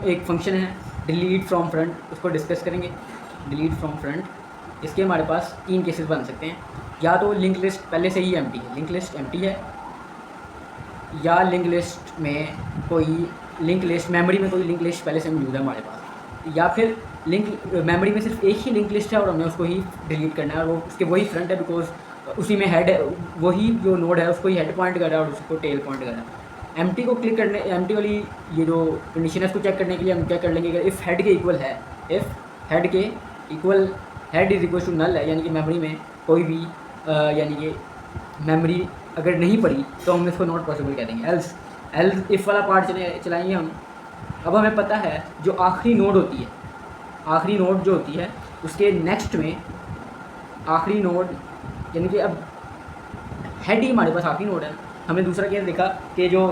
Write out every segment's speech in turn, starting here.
एक फंक्शन है delete from front, उसको डिस्कस करेंगे। डिलीट फ्रॉम फ्रंट, इसके हमारे पास 3 केसेस बन सकते हैं। या तो लिंक लिस्ट पहले से ही एम्प्टी है, लिंक लिस्ट एम्प्टी है, या लिंक लिस्ट में कोई लिंक लिस्ट मेमोरी में कोई लिंक लिस्ट पहले से मौजूद है हमारे पास, या फिर लिंक मेमोरी में सिर्फ एक ही लिंक लिस्ट है और हमने उसको ही डिलीट करना है और वो उसके वही फ्रंट है, बिकॉज उसी में हेड है, वही जो नोड है उसको ही हेड पॉइंट कर रहा है और उसको टेल पॉइंट कर रहा है। एम्प्टी को क्लिक करने, एम्प्टी वाली ये जो कंडीशन है उसको चेक करने के लिए हम क्या कर लेंगे, इफ़ हेड के इक्वल है, इफ़ हेड के equal, head is equal to null है, यानी कि मेमोरी में कोई भी यानी कि मेमोरी अगर नहीं पड़ी तो हम इसको नॉट पॉसिबल कह देंगे। एल्स, एल्स इफ़ वाला पार्ट चलाएंगे हम। अब हमें पता है जो आखिरी नोड होती है, आखिरी नोड जो होती है उसके नेक्स्ट में आखिरी नोड, यानी कि अब हेड ही हमारे पास आखिरी नोड है। हमने दूसरा केस देखा कि जो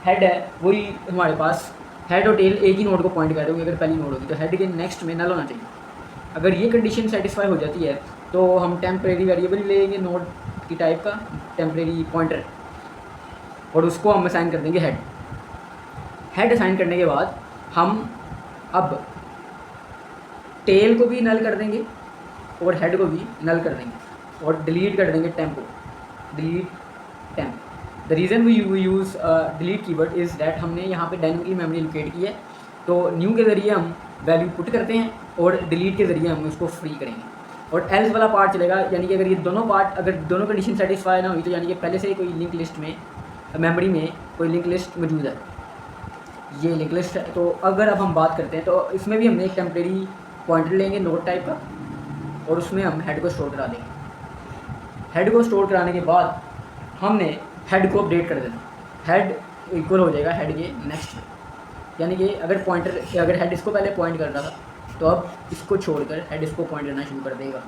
हेड है वही हमारे पास, हेड और टेल एक ही नोड को पॉइंट कर रहे होंगे अगर पहली नोड होगी, तो हेड के नेक्स्ट में नल होना चाहिए। अगर ये कंडीशन सेटिस्फाई हो जाती है तो हम टेम्परेरी वेरिएबल लेंगे नोड की टाइप का, टेम्परेरी पॉइंटर, और उसको हम असाइन कर देंगे हेड। हेड असाइन करने के बाद हम अब टेल को भी नल कर देंगे और हेड को भी नल कर देंगे और डिलीट कर देंगे टेम्प को, delete temp. The reason we use delete keyword is that हमने यहाँ पे डायनेमिकली मेमोरी लोकेट की है, तो न्यू के ज़रिए हम वैल्यू पुट करते हैं और डिलीट के ज़रिए हम उसको फ्री करेंगे। और एल्स वाला पार्ट चलेगा, यानी कि अगर ये दोनों पार्ट, अगर दोनों कंडीशन सेटिस्फाई ना हुई तो यानी कि पहले से ही कोई लिंक लिस्ट में, मेमोरी में कोई लिंक लिस्ट मौजूद है, ये लिंक लिस्ट है। तो अगर अब हम बात करते हैं तो इसमें भी हमने एक टेम्परेरी पॉइंटर लेंगे नोड टाइप का और उसमें हम हेड को स्टोर करा देंगे। हेड को स्टोर कराने के बाद हमने हेड को अपडेट कर देना, हेड इक्वल हो जाएगा हेड के नेक्स्ट में, यानी कि अगर पॉइंटर, अगर हेड इसको पहले पॉइंट कर रहा था तो अब इसको छोड़कर हेड इसको पॉइंट करना शुरू कर देगा।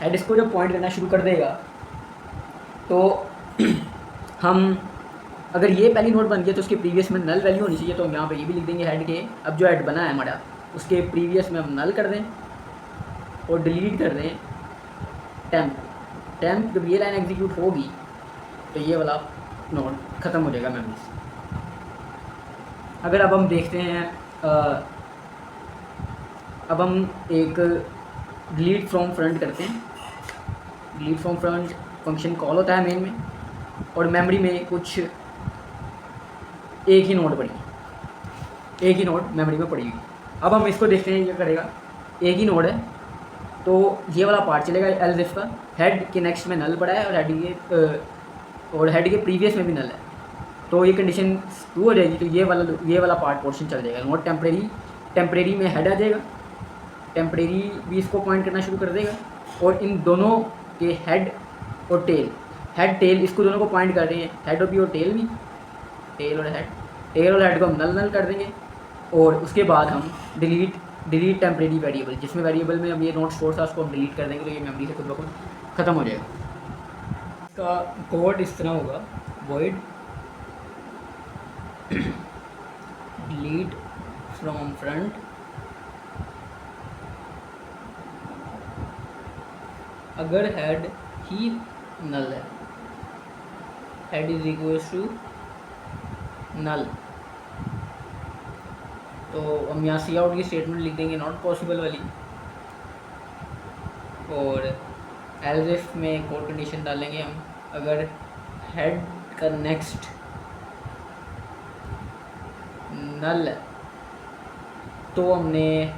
हेड इसको जब पॉइंट करना शुरू कर देगा तो हम, अगर ये पहली नोड बन गया तो उसके प्रीवियस में नल वैल्यू होनी चाहिए, तो हम यहाँ पे ये भी लिख देंगे हेड के, अब जो हेड बना है हमारा उसके प्रीवियस में हम नल कर दें और डिलीट कर दें टेम्प। टेम्प जब ये लाइन एग्जीक्यूट होगी तो ये वाला नोड ख़त्म हो जाएगा मेमोरी से। अगर अब हम देखते हैं, अब हम एक डिलीट फ्रॉम फ्रंट करते हैं। Delete from front function call होता है मेन में, और मेमोरी में कुछ एक ही नोड पड़ी, एक ही नोड मेमोरी में पड़ी। अब हम इसको देखते हैं, ये करेगा, एक ही नोड है तो ये वाला पार्ट चलेगा एल्स इफ का, हेड के नेक्स्ट में नल पड़ा है और हेड के प्रीवियस में भी नल है, तो ये कंडीशन ट्रू हो जाएगी, तो ये वाला पार्ट पोर्शन चल जाएगा। नोट टेम्परेरी में हेड आ जाएगा, टेम्परेरी भी इसको पॉइंट करना शुरू कर देगा, और इन दोनों के हेड और टेल, हेड टेल इसको दोनों को पॉइंट कर रहे हैं, हेड और भी और टेल भी, टेल और हेड को हम नल कर देंगे। और उसके बाद हम डिलीट टेम्परेरी वेरिएबल, जिसमें वेरिएबल में हम ये नोट स्टोर था उसको हम डिलीट कर देंगे, तो ये मेमोरी से खुद ब खुद ख़त्म हो जाएगा। इसका कोड इस तरह होगा, वॉइड डिलीट फ्रॉम फ्रंट अगर हेड ही नल है, head is equal to null, तो हम यहाँ सी आउट की स्टेटमेंट लिख देंगे नॉट पॉसिबल वाली, और एल्स इफ में कोड कंडीशन डालेंगे हम, अगर हेड का नेक्स्ट नल है तो हमने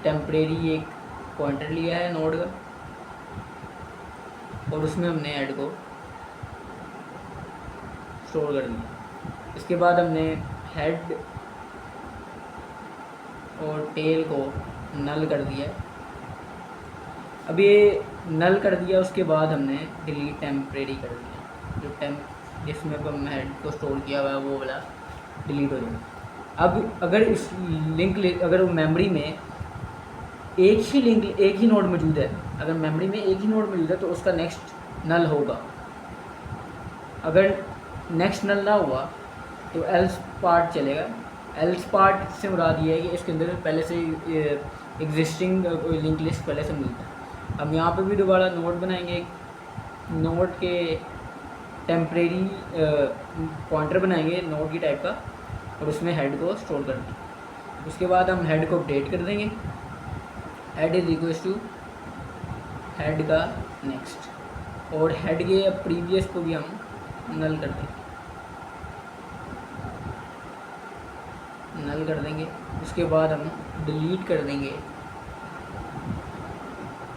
टेम्परेरी एक पॉइंटर लिया है नोड का और उसमें हमने हेड को स्टोर कर दिया। इसके बाद हमने हेड और टेल को नल कर दिया। अब ये नल कर दिया, उसके बाद हमने डिलीट टेम्परेरी कर दिया, जो टेम्प जिसमें हम हेड को स्टोर किया हुआ है वो वाला डिलीट हो जाएगा। अब अगर इस अगर मेमोरी में एक ही नोड मौजूद है, अगर मेमोरी में एक ही नोड मौजूद है तो उसका नेक्स्ट नल होगा। अगर नेक्स्ट नल ना हुआ तो एल्स पार्ट चलेगा। एल्स पार्ट से मुराद ये है कि इसके अंदर पहले से एग्जिस्टिंग लिंक लिस्ट पहले से मिलता है। अब यहाँ पे भी दोबारा नोड बनाएंगे, नोड के टेम्परेरी पॉइंटर बनाएंगे नोड की टाइप का, और उसमें हेड को स्टोर कर देंगे। उसके बाद हम हेड को अपडेट कर देंगे, head is equal to head का नेक्स्ट, और हेड के प्रीवियस को भी हम नल कर देंगे, नल कर देंगे। उसके बाद हम डिलीट कर देंगे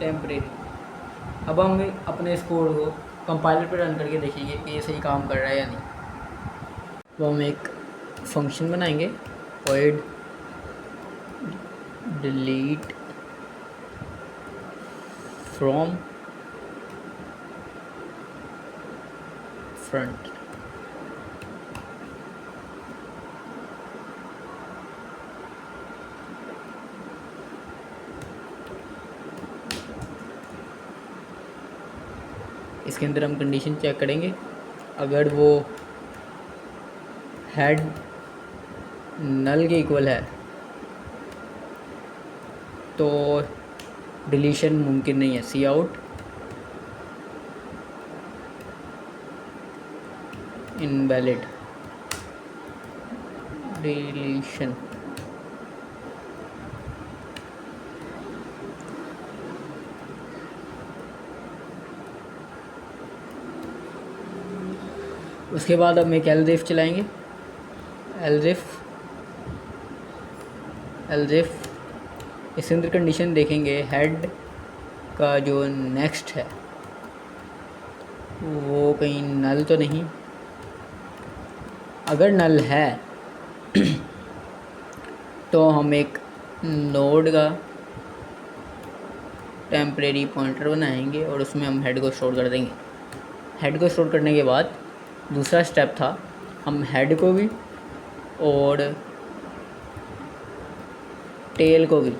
टेम्परेरी। अब हम अपने इस कोड को कंपाइलर पर रन करके देखेंगे कि ये सही काम कर रहा है या नहीं। तो हम एक फंक्शन बनाएंगे, void delete from front। इसके अंदर हम कंडीशन चेक करेंगे, अगर वो हेड नल के इक्वल है तो डिलीशन मुमकिन नहीं है, सी आउट इनवैलिड डिलीशन। उसके बाद हम एक एल्स चलाएंगे, एल्स इसके अंदर कंडीशन देखेंगे, हेड का जो नेक्स्ट है वो कहीं नल तो नहीं। अगर नल है तो हम एक नोड का टेम्परेरी पॉइंटर बनाएंगे और उसमें हम हेड को स्टोर कर देंगे। हेड को स्टोर करने के बाद दूसरा स्टेप था, हम हेड को भी और टेल को भी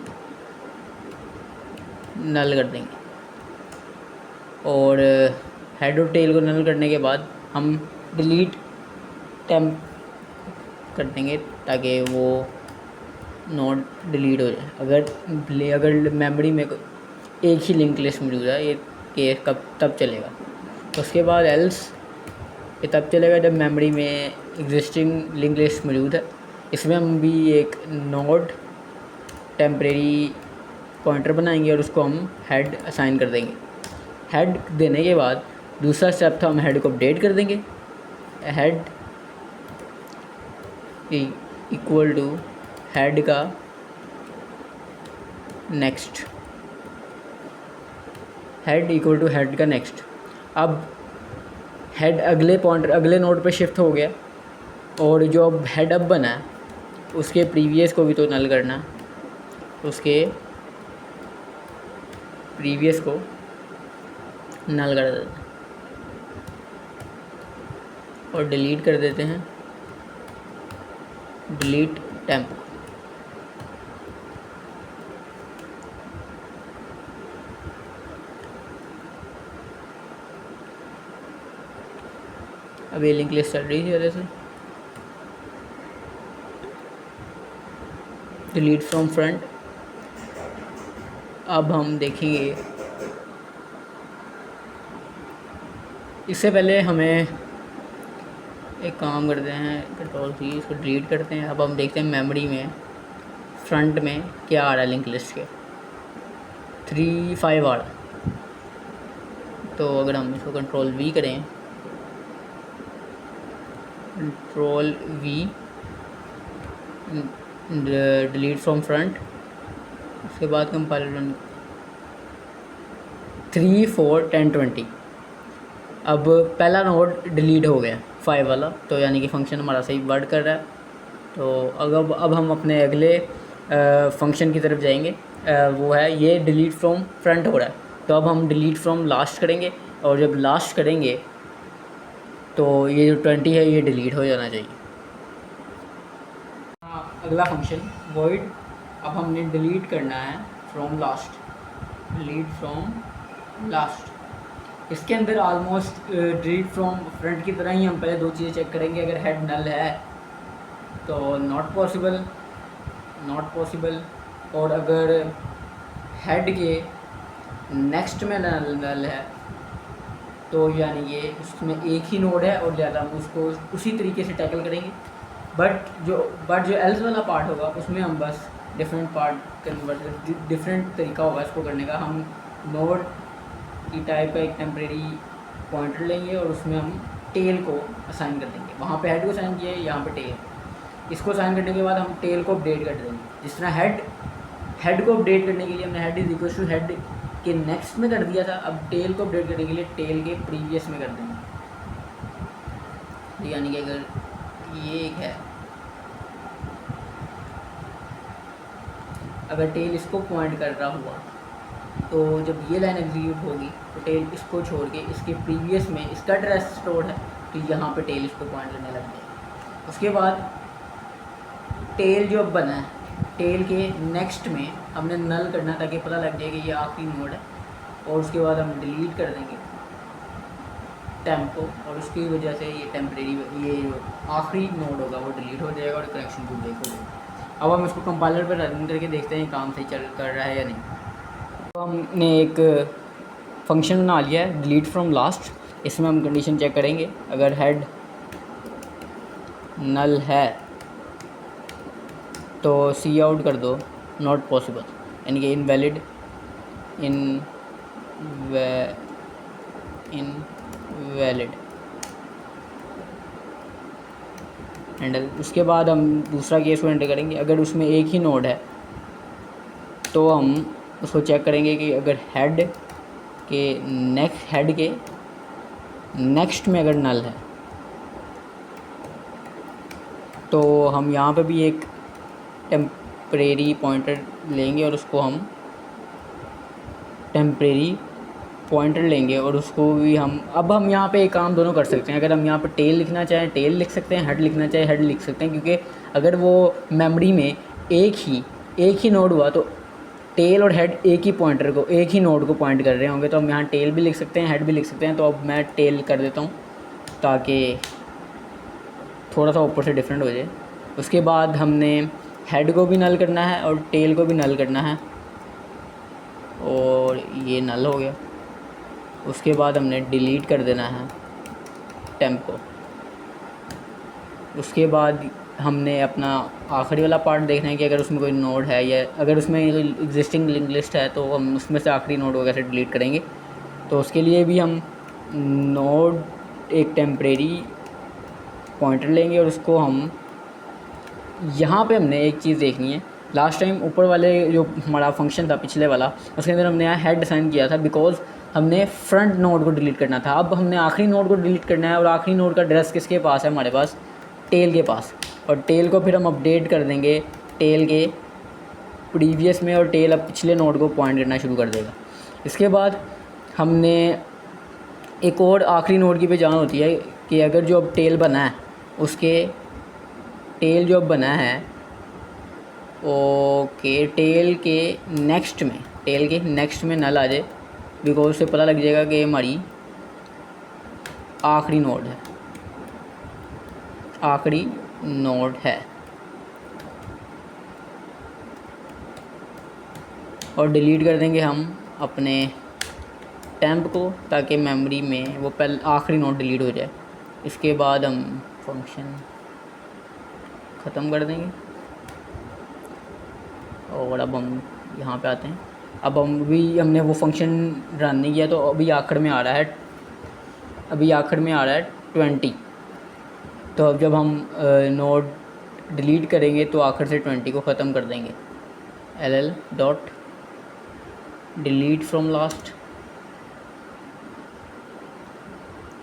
नल कर देंगे, और हेड और टेल को नल करने के बाद हम डिलीट टेम्प कर देंगे ताकि वो नोड डिलीट हो जाए। अगर मेमोरी में एक ही लिंक लिस्ट मौजूद है, ये केस तब चलेगा। उसके बाद एल्स ये तब चलेगा जब मेमोरी में एग्जिस्टिंग लिंक लिस्ट मौजूद है। इसमें हम भी एक नोड टेम्परेरी पॉइंटर बनाएंगे और उसको हम हेड असाइन कर देंगे। हेड देने के बाद दूसरा स्टेप था, हम हेड को अपडेट कर देंगे, हेड इक्वल टू हेड का next, head equal to head का नेक्स्ट। अब हेड अगले नोड पे शिफ्ट हो गया, और जो अब हेड अब बना है उसके प्रीवियस को भी तो नल करना है, उसके प्रीवियस को नल कर देते हैं और डिलीट कर देते हैं, डिलीट टेम्प। अब ये लिंक लिस्ट चल रही थी वजह से डिलीट फ्रॉम फ्रंट। अब हम देखेंगे, इससे पहले हमें एक काम करते हैं, कंट्रोल सी, इसको डिलीट करते हैं। अब हम देखते हैं मेमोरी में फ्रंट में क्या आ रहा है, लिंक लिस्ट के 3-5 आ रहा है। तो अगर हम इसको कंट्रोल वी करें, control we delete from front, उसके बाद कंपाइलर रन 3, 4, 10, 20। अब पहला नोड डिलीट हो गया 5 वाला, तो यानी कि फंक्शन हमारा सही वर्क कर रहा है। तो अब हम अपने अगले फंक्शन की तरफ जाएंगे, वो है ये डिलीट फ्रॉम फ्रंट हो रहा है, तो अब हम डिलीट फ्रॉम लास्ट करेंगे, और जब लास्ट करेंगे तो ये जो 20 है ये डिलीट हो जाना चाहिए। अगला फंक्शन void, अब हमने डिलीट करना है from last, delete from last. इसके अंदर ऑलमोस्ट डिलीट फ्रॉम फ्रंट की तरह ही हम पहले दो चीज़ें चेक करेंगे। अगर हेड नल है तो नॉट पॉसिबल, और अगर हेड के नेक्स्ट में नल है तो यानी ये उसमें एक ही नोड है और ज़्यादा हम उसको उसी तरीके से टैकल करेंगे। बट जो एल्स वाला पार्ट होगा उसमें हम बस डिफरेंट पार्ट कन्वर्ट, डिफरेंट तरीका होगा इसको करने का। हम नोड की टाइप का एक टेम्परेरी पॉइंटर लेंगे और उसमें हम टेल को असाइन कर देंगे। वहाँ पे हेड को असाइन किया है, यहाँ पे टेल। इसको असाइन करने के बाद हम टेल को अपडेट कर देंगे। जिस तरह हेड को अपडेट करने के लिए हमने head is equal to head के नेक्स्ट में कर दिया था, अब टेल को अपडेट करने के लिए टेल के प्रीवियस में कर देंगे। यानी कि अगर ये एक है, अगर टेल इसको पॉइंट कर रहा हुआ तो जब ये लाइन एग्जीक्यूट होगी तो टेल इसको छोड़ के इसके प्रीवियस में इसका एड्रेस स्टोर है तो यहाँ पे टेल इसको पॉइंट करने लग जाएगा। उसके बाद टेल जो अब बना है, टेल के नेक्स्ट में हमने नल करना ताकि पता लग जाए कि ये आखिरी नोड है, और उसके बाद हम डिलीट कर देंगे टेम्प को, और उसकी वजह से ये टेम्परेरी ये जो आखिरी नोड होगा वो डिलीट हो जाएगा और कनेक्शन को ब्रेक हो जाएगा। अब हम इसको कंपाइलर पर रन करके देखते हैं काम सही चल कर रहा है या नहीं। तो हमने एक फंक्शन बना लिया है डिलीट फ्रॉम लास्ट। इसमें हम कंडीशन चेक करेंगे, अगर हेड नल है तो सी आउट कर दो नॉट पॉसिबल, यानी कि इनवैलिड इनवैलिड हैंडल। उसके बाद हम दूसरा केस को एंटर करेंगे। अगर उसमें एक ही नोड है तो हम उसको चेक करेंगे कि अगर हेड के नेक्स्ट में अगर नल है तो हम यहाँ पे भी एक टेम्परेरी पॉइंटर लेंगे और उसको हम टेम्परेरी पॉइंटर लेंगे और उसको भी हम यहाँ पे एक काम दोनों कर सकते हैं। अगर हम यहाँ पे टेल लिखना चाहें टेल लिख सकते हैं, हेड लिखना चाहें हेड लिख सकते हैं, क्योंकि अगर वो मेमोरी में एक ही नोड हुआ तो टेल और हेड एक ही पॉइंटर को, एक ही नोड को पॉइंट कर रहे होंगे, तो हम यहाँ टेल भी लिख सकते हैं हेड भी लिख सकते हैं। तो अब मैं टेल कर देता हूँ ताकि थोड़ा सा ऊपर से डिफरेंट हो जाए। उसके बाद हमने हेड को भी नल करना है और टेल को भी नल करना है, और ये नल हो गया। उसके बाद हमने डिलीट कर देना है टेम्प को। उसके बाद हमने अपना आखिरी वाला पार्ट देखना है कि अगर उसमें कोई नोड है या अगर उसमें एग्जिस्टिंग लिंक लिस्ट है तो हम उसमें से आखिरी नोड को कैसे डिलीट करेंगे। तो उसके लिए भी हम नोड एक टेम्परेरी पॉइंटर लेंगे और उसको हम यहाँ पे हमने एक चीज़ देखनी है। लास्ट टाइम ऊपर वाले जो हमारा फंक्शन था पिछले वाला, उसके अंदर हमने यहाँ हेड असाइन किया था बिकॉज हमने फ्रंट नोड को डिलीट करना था। अब हमने आखिरी नोड को डिलीट करना है और आखिरी नोड का एड्रेस किसके पास है, हमारे पास टेल के पास, और टेल को फिर हम अपडेट कर देंगे टेल के प्रीवियस में, और टेल अब पिछले नोड को पॉइंट करना शुरू कर देगा। इसके बाद हमने एक और आखिरी नोड की पहचान होती है कि अगर जो अब टेल बना है उसके टेल जो अब बना है ओके टेल के नेक्स्ट में नल आ जाए, बिकॉज उससे पता लग जाएगा कि हमारी आखिरी नोड है। और डिलीट कर देंगे हम अपने टेम्प को ताकि मेमोरी में वो आखिरी नोड डिलीट हो जाए। इसके बाद हम फंक्शन ख़त्म कर देंगे और अब हम यहाँ पे आते हैं। अब हमने वो फंक्शन रन नहीं किया तो अभी आखिर में आ रहा है 20। तो अब जब हम नोड डिलीट करेंगे तो आखिर से 20 को ख़त्म कर देंगे। ll.delete from last।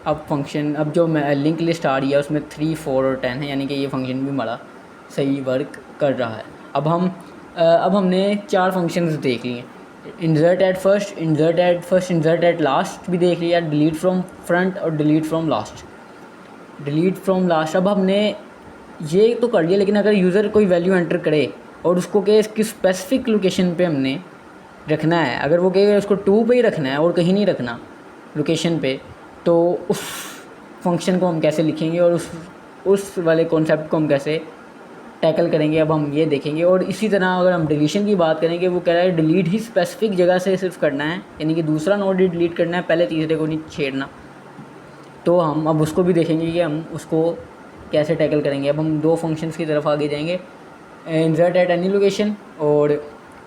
अब फंक्शन अब जो लिंक लिस्ट आ रही है उसमें 3, 4 और 10 है, यानी कि ये फंक्शन भी हमारा सही वर्क कर रहा है। अब हमने 4 फंक्शंस देख लिए, insert at first, insert at last भी देख लिया, डिलीट फ्रॉम फ्रंट और डिलीट फ्रॉम लास्ट। अब हमने ये तो कर लिया, लेकिन अगर यूज़र कोई वैल्यू एंटर करे और उसको कहे इसकी स्पेसिफिक लोकेशन पे हमने रखना है, अगर वो कहे उसको 2 पे ही रखना है और कहीं नहीं रखना लोकेशन पे, तो उस फंक्शन को हम कैसे लिखेंगे और उस वाले कॉन्सेप्ट को हम कैसे टैकल करेंगे, अब हम ये देखेंगे। और इसी तरह अगर हम डिलीशन की बात करेंगे, वो कह रहा है डिलीट ही स्पेसिफिक जगह से सिर्फ करना है, यानी कि दूसरा नोड ही डिलीट करना है, पहले तीसरे को नहीं छेड़ना। तो हम अब उसको भी देखेंगे कि हम उसको कैसे टैकल करेंगे। अब हम दो फंक्शंस की तरफ आगे जाएंगे, इंसर्ट एट एनी लोकेशन और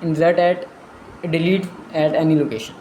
insert at delete at any location.